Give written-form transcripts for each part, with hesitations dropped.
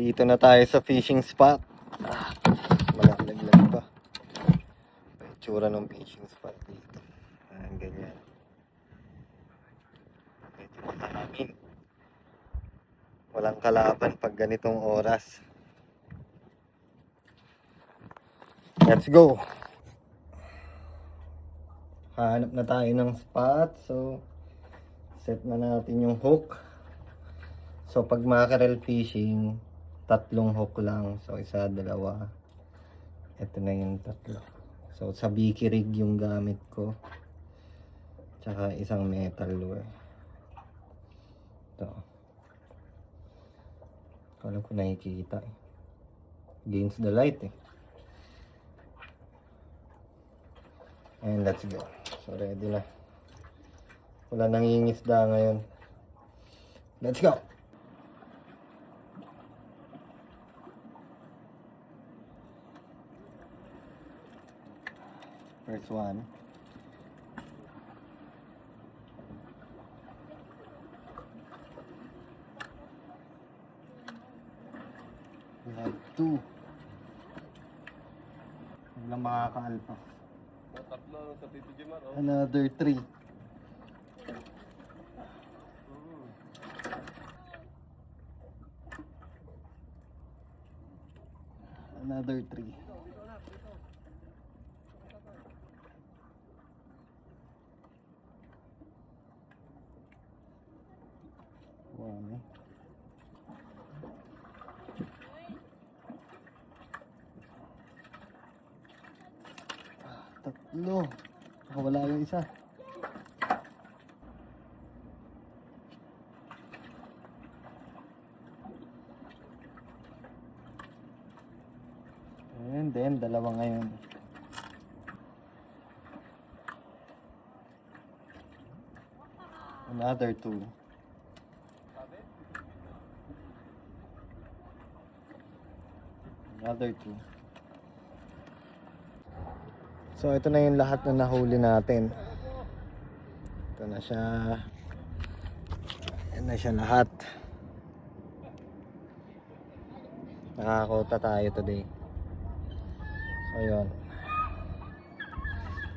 Dito na tayo sa fishing spot. Malalaglag pa. Itsura ng fishing spot dito. Ganyan. Medyo mahangin. Walang kalaban pag ganitong oras. Let's go! Hanap na tayo ng spot. So, set na natin yung hook. So, pag mackerel fishing, 3 hook lang. So, 1, 2. Ito na yung 3. So, sa Biki rig yung gamit ko. Tsaka isang metal lure. Ito. Alam ko nakikita eh. Against the light eh. And let's go. So, ready na. Wala nangingisda ngayon. Let's go! First one. We have 2. Walang makakaalpa. Another 3. Another 3. One. Tatlo. Wala yung isa. And then, 2 ngayon. Another 2. Another 2. So, ito na yung lahat na nahuli natin. Ito na siya. Yan na siya lahat. Nakakota tayo today. So, yun.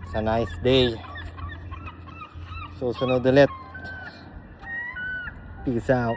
It's a nice day. Susunod ulit. Peace out.